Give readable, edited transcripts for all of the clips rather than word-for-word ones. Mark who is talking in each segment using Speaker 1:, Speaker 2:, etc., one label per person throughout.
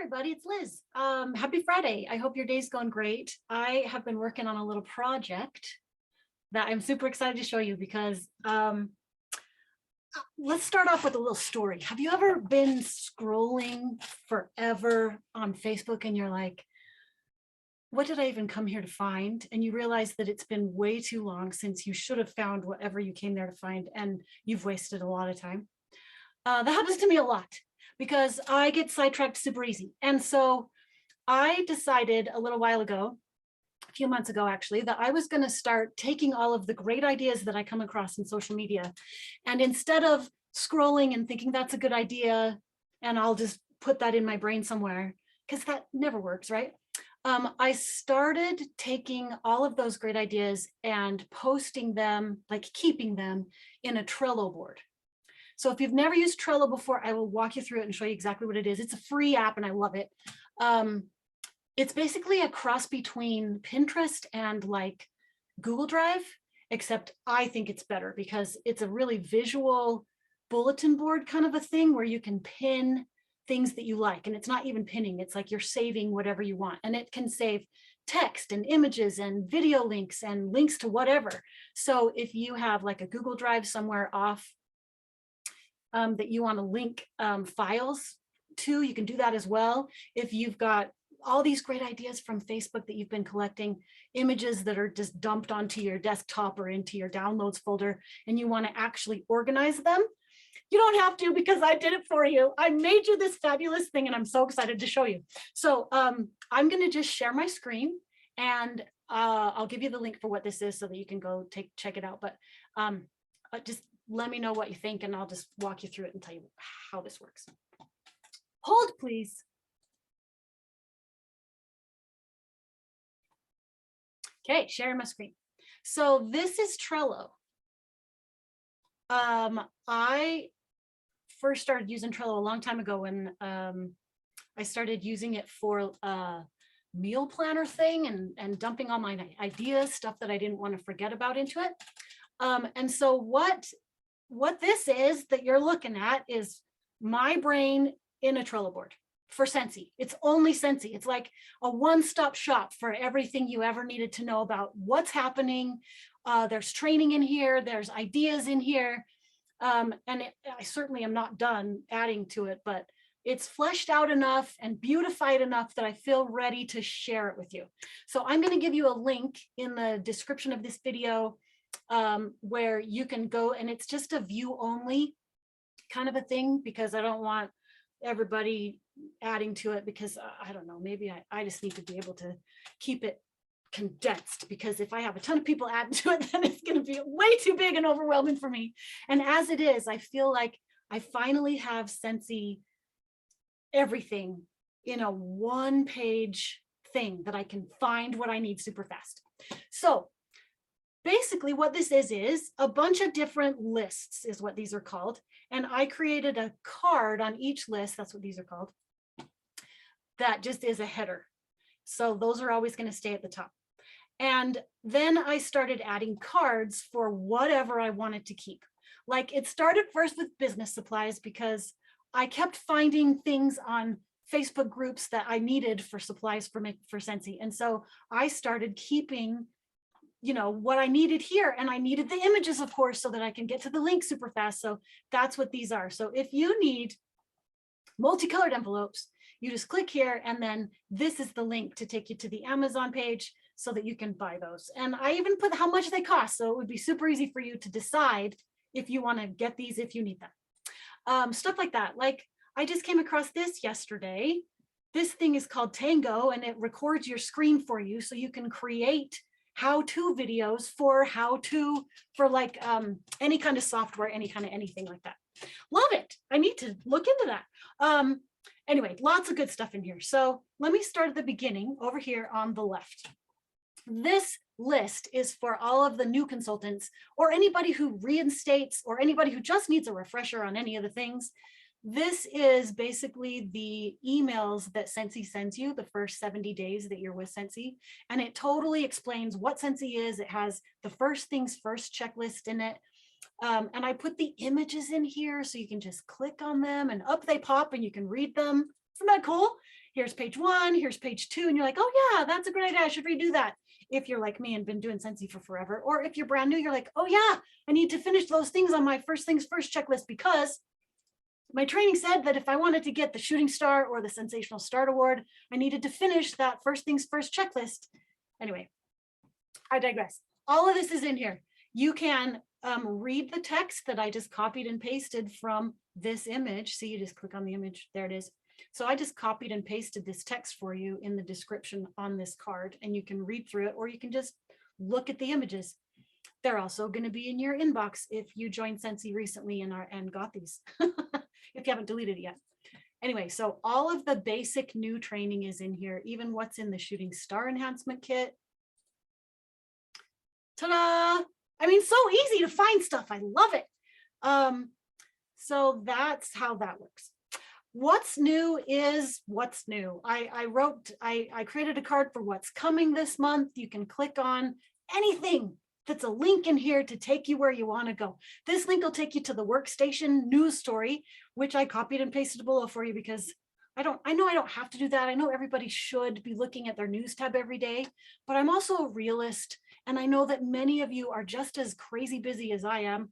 Speaker 1: everybody, it's Liz. Happy Friday. I hope your day's going great. I have been working on a little project that I'm super excited to show you because let's start off with a little story. Have you ever been scrolling forever on Facebook and you're like, what did I even come here to find? And you realize that it's been way too long since you should have found whatever you came there to find, and you've wasted a lot of time. That happens to me a lot because I get sidetracked super easy. And so I decided a little while ago, a few months ago actually, that I was going to start taking all of the great ideas that I come across in social media, and instead of scrolling and thinking that's a good idea and I'll just put that in my brain somewhere, because that never works, right? I started taking all of those great ideas and posting them, like keeping them in a Trello board. So if you've never used Trello before, I will walk you through it and show you exactly what it is. It's a free app and I love it. It's basically a cross between Pinterest and like Google Drive, except I think it's better because it's a really visual bulletin board kind of a thing where you can pin things that you like. And it's not even pinning, it's like you're saving whatever you want. And it can save text and images and video links and links to whatever. So if you have like a Google Drive somewhere off that you want to link files to, you can do that as well. If you've got all these great ideas from Facebook that you've been collecting, images that are just dumped onto your desktop or into your downloads folder, and you want to actually organize them, you don't have to because I did it for you. I made you this fabulous thing and I'm so excited to show you. So I'm going to just share my screen and I'll give you the link for what this is so that you can go check it out. But just let me know what you think and I'll just walk you through it and tell you how this works. Hold, please. Okay, sharing my screen. So this is Trello. I first started using Trello a long time ago when I started using it for a meal planner thing and dumping all my ideas, stuff that I didn't want to forget about into it. And so what this is that you're looking at is my brain in a Trello board for Scentsy. It's only Scentsy. It's like a one-stop shop for everything you ever needed to know about what's happening. There's training in here, there's ideas in here. I certainly am not done adding to it, but it's fleshed out enough and beautified enough that I feel ready to share it with you. So I'm going to give you a link in the description of this video where you can go, and it's just a view only kind of a thing because I don't want everybody adding to it because I don't know, maybe I just need to be able to keep it condensed, because if I have a ton of people adding to it, then it's going to be way too big and overwhelming for me. And as it is, I feel like I finally have Scentsy everything in a one-page thing that I can find what I need super fast. So basically what this is a bunch of different lists is what these are called. And I created a card on each list, that's what these are called, that just is a header. So those are always going to stay at the top. And then I started adding cards for whatever I wanted to keep. Like it started first with business supplies because I kept finding things on Facebook groups that I needed for supplies for Scentsy. And so I started keeping, you know, what I needed here, and I needed the images, of course, so that I can get to the link super fast. So that's what these are. So if you need multicolored envelopes, you just click here, and then this is the link to take you to the Amazon page so that you can buy those. And I even put how much they cost, so it would be super easy for you to decide if you want to get these, if you need them. Stuff like that. Like I just came across this yesterday. This thing is called Tango, and it records your screen for you so you can create how-to videos for like any kind of software, any kind of anything like that. Love it. I need to look into that. Anyway, lots of good stuff in here. So let me start at the beginning over here on the left. This list is for all of the new consultants or anybody who reinstates or anybody who just needs a refresher on any of the things. This is basically the emails that Scentsy sends you the first 70 days that you're with Scentsy. And it totally explains what Scentsy is. It has the first things first checklist in it. And I put the images in here so you can just click on them and up they pop and you can read them. Isn't that cool? Here's page 1, here's page 2, and you're like, oh yeah, that's a great idea. I should redo that. If you're like me and been doing Scentsy for forever, or if you're brand new, you're like, oh yeah, I need to finish those things on my first things first checklist because my training said that if I wanted to get the shooting star or the sensational start award, I needed to finish that first things first checklist. Anyway, I digress. All of this is in here. You can read the text that I just copied and pasted from this image. See, you just click on the image. There it is. So I just copied and pasted this text for you in the description on this card, and you can read through it, or you can just look at the images. They're also going to be in your inbox if you joined Scentsy recently and got these, if you haven't deleted it yet. Anyway, so all of the basic new training is in here, even what's in the shooting star enhancement kit. Ta-da! I mean, so easy to find stuff. I love it. So that's how that works. What's new is what's new. I created a card for what's coming this month. You can click on anything that's a link in here to take you where you want to go. This link will take you to the Workstation news story, which I copied and pasted below for you because I know I don't have to do that. I know everybody should be looking at their news tab every day, but I'm also a realist. And I know that many of you are just as crazy busy as I am.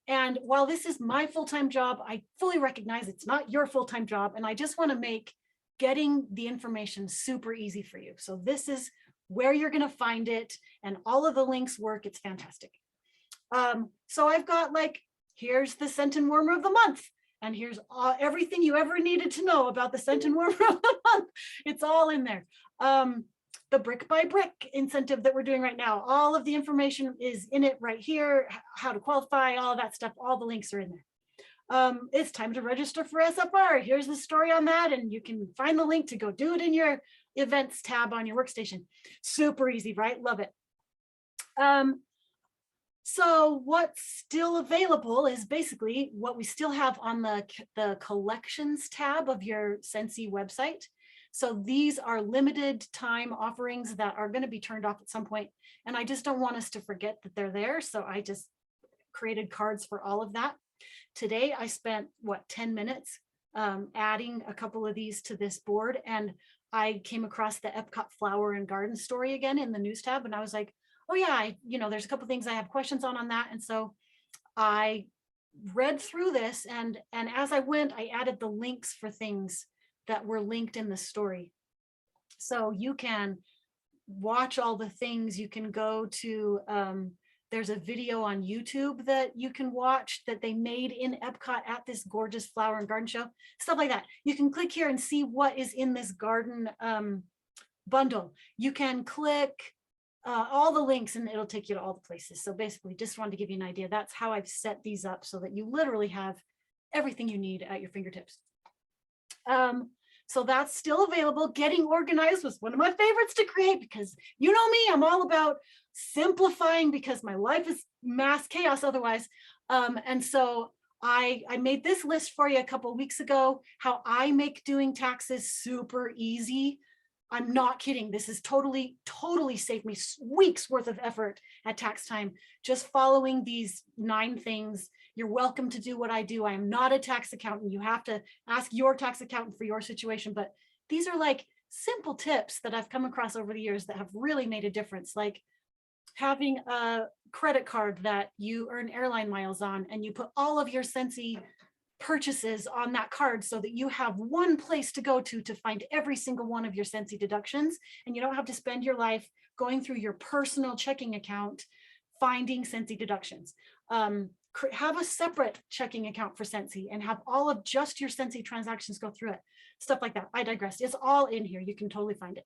Speaker 1: And while this is my full-time job, I fully recognize it's not your full-time job. And I just want to make getting the information super easy for you. So this is where you're going to find it. And all of the links work. It's fantastic. So I've got like, here's the scent and warmer of the month. And here's everything you ever needed to know about the scent and warmer of the month. It's all in there. The brick by brick incentive that we're doing right now. All of the information is in it right here, how to qualify, all of that stuff, all the links are in there. It's time to register for SFR. Here's the story on that, and you can find the link to go do it in your events tab on your workstation. Super easy, right? Love it. So what's still available is basically what we still have on the collections tab of your Scentsy website. So these are limited time offerings that are going to be turned off at some point. And I just don't want us to forget that they're there. So I just created cards for all of that. Today, I spent, 10 minutes adding a couple of these to this board. And I came across the Epcot Flower and Garden story again in the news tab. And I was like, oh yeah, there's a couple things I have questions on that. And so I read through this. And as I went, I added the links for things that were linked in the story. So you can watch all the things. You can go to, there's a video on YouTube that you can watch that they made in Epcot at this gorgeous flower and garden show, stuff like that. You can click here and see what is in this garden bundle. You can click all the links and it'll take you to all the places. So basically just wanted to give you an idea. That's how I've set these up so that you literally have everything you need at your fingertips. So that's still available. Getting organized was one of my favorites to create because you know me, I'm all about simplifying because my life is mass chaos otherwise. And so I made this list for you a couple of weeks ago, how I make doing taxes super easy. I'm not kidding. This has totally saved me weeks worth of effort at tax time, just following these 9 things. You're welcome to do what I do. I am not a tax accountant. You have to ask your tax accountant for your situation. But these are like simple tips that I've come across over the years that have really made a difference. Like having a credit card that you earn airline miles on, and you put all of your Scentsy purchases on that card so that you have one place to go to find every single one of your Scentsy deductions. And you don't have to spend your life going through your personal checking account, finding Scentsy deductions. Have a separate checking account for Scentsy and have all of just your Scentsy transactions go through it. Stuff like that. I digress. It's all in here. You can totally find it.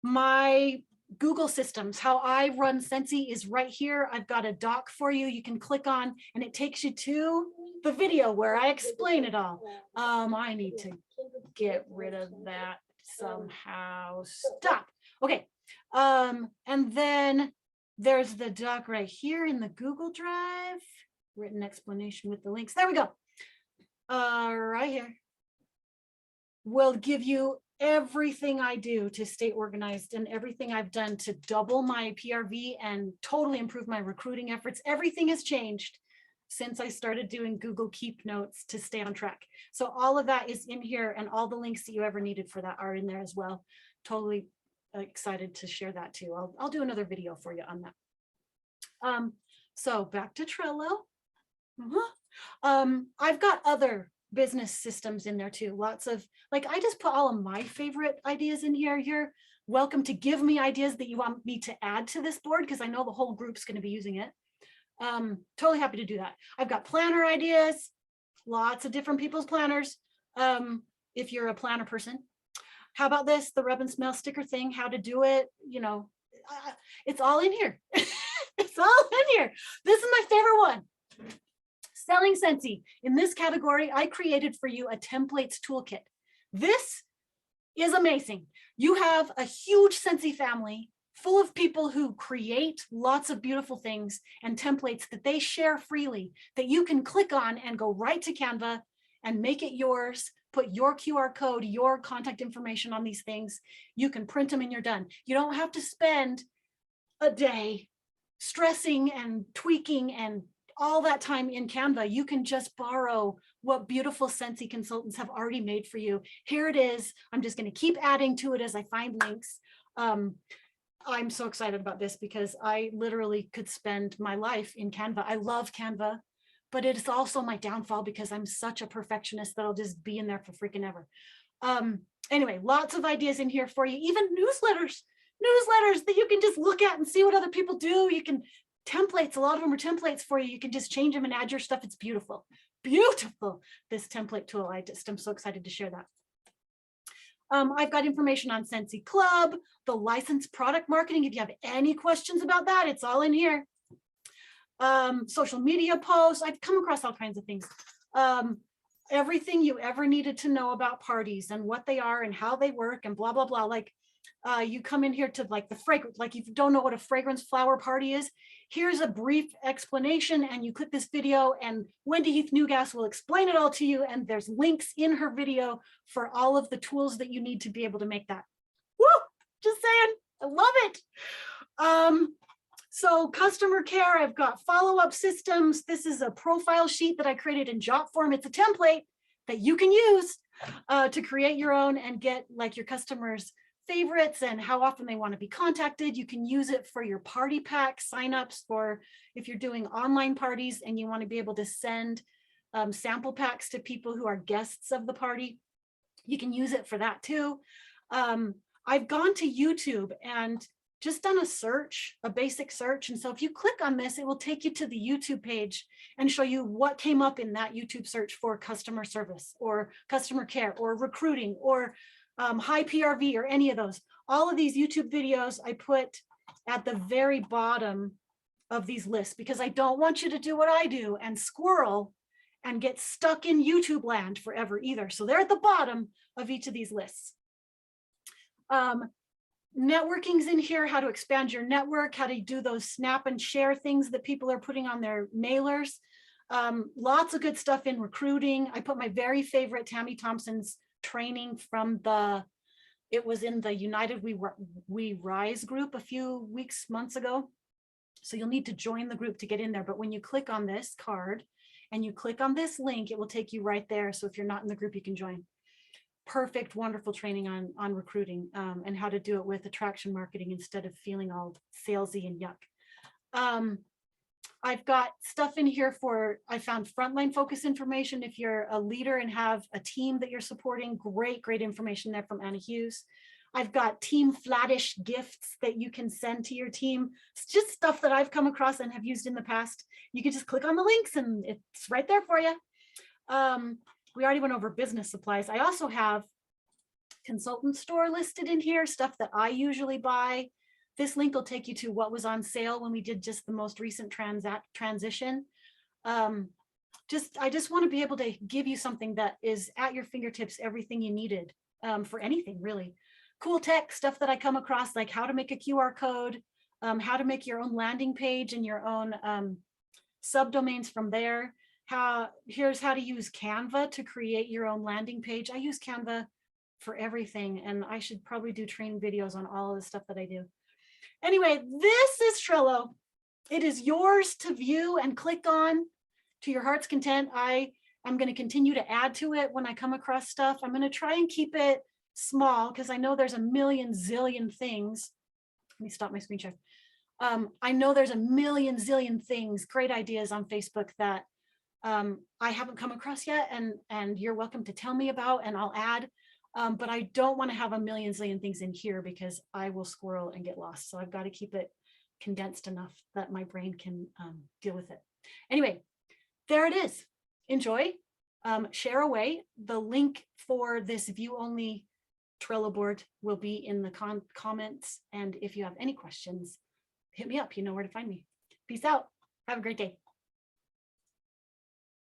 Speaker 1: My Google systems, how I run Scentsy is right here. I've got a doc for you. You can click on and it takes you to the video where I explain it all. I need to get rid of that somehow. Stop. Okay. And then there's the doc right here in the Google Drive, written explanation with the links. There we go. Right here. Will give you everything I do to stay organized and everything I've done to double my PRV and totally improve my recruiting efforts. Everything has changed since I started doing Google Keep Notes to stay on track. So all of that is in here, and all the links that you ever needed for that are in there as well. Totally excited to share that too. I'll do another video for you on that. So back to Trello. I've got other business systems in there too. Lots of, like, I just put all of my favorite ideas in here. You're welcome to give me ideas that you want me to add to this board, because I know the whole group's going to be using it. Totally happy to do that. I've got planner ideas, lots of different people's planners. If you're a planner person, how about this, the rub and smell sticker thing, how to do it, you know, it's all in here. It's all in here. This is my favorite one. Selling Scentsy. In this category, I created for you a templates toolkit. This is amazing. You have a huge Scentsy family full of people who create lots of beautiful things and templates that they share freely, that you can click on and go right to Canva and make it yours, put your QR code, your contact information on these things. You can print them and you're done. You don't have to spend a day stressing and tweaking and all that time in Canva. You can just borrow what beautiful Scentsy consultants have already made for you. Here it is. I'm just going to keep adding to it as I find links. I'm so excited about this because I literally could spend my life in Canva. I love Canva, but it is also my downfall because I'm such a perfectionist that I'll just be in there for freaking ever. Anyway, lots of ideas in here for you, even newsletters that you can just look at and see what other people do. You can templates, a lot of them are templates for you. You can just change them and add your stuff. It's beautiful, beautiful, this template tool. I'm so excited to share that. I've got information on Scentsy Club, the licensed product marketing. If you have any questions about that, it's all in here. Social media posts. I've come across all kinds of things. Everything you ever needed to know about parties and what they are and how they work and blah, blah, blah. Like you come in here to like the fragrance, like if you don't know what a fragrance flower party is, here's a brief explanation, and you click this video and Wendy Heath Newgas will explain it all to you. And there's links in her video for all of the tools that you need to be able to make that. Woo! Just saying, I love it. So customer care, I've got follow-up systems. This is a profile sheet that I created in Jotform. It's a template that you can use to create your own and get like your customers' favorites and how often they want to be contacted. You can use it for your party pack signups, for if you're doing online parties and you want to be able to send sample packs to people who are guests of the party. You can use it for that too. I've gone to YouTube and just done a search, a basic search. And so if you click on this, it will take you to the YouTube page and show you what came up in that YouTube search for customer service or customer care or recruiting or high PRV or any of those. All of these YouTube videos I put at the very bottom of these lists because I don't want you to do what I do and squirrel and get stuck in YouTube land forever either. So they're at the bottom of each of these lists. Networking's in here, how to expand your network, how to do those snap and share things that people are putting on their mailers. Lots of good stuff in recruiting. I put my very favorite Tammy Thompson's training from it was in the United We Rise group a few months ago. So you'll need to join the group to get in there. But when you click on this card and you click on this link, it will take you right there. So if you're not in the group, you can join. Perfect, wonderful training on recruiting and how to do it with attraction marketing instead of feeling all salesy and yuck. I've got stuff in here I found frontline focus information. If you're a leader and have a team that you're supporting, great information there from Anna Hughes. I've got team flattish gifts that you can send to your team. It's just stuff that I've come across and have used in the past. You can just click on the links and it's right there for you. We already went over business supplies. I also have consultant store listed in here, stuff that I usually buy. This link will take you to what was on sale when we did just the most recent transition. I just want to be able to give you something that is at your fingertips, everything you needed for anything really. Cool tech stuff that I come across, like how to make a QR code, how to make your own landing page and your own subdomains from there. Here's how to use Canva to create your own landing page. I use Canva for everything, and I should probably do training videos on all of the stuff that I do. Anyway, this is Trello. It is yours to view and click on to your heart's content. I'm going to continue to add to it when I come across stuff. I'm going to try and keep it small because I know there's a million zillion things. Let me stop my screen share. I know there's a million zillion things, great ideas on Facebook that I haven't come across yet, and you're welcome to tell me about, and I'll add. But I don't want to have a million zillion things in here because I will squirrel and get lost. So I've got to keep it condensed enough that my brain can deal with it. Anyway, there it is. Enjoy, share away. The link for this view only Trello board will be in the comments. And if you have any questions, hit me up. You know where to find me. Peace out. Have a great day.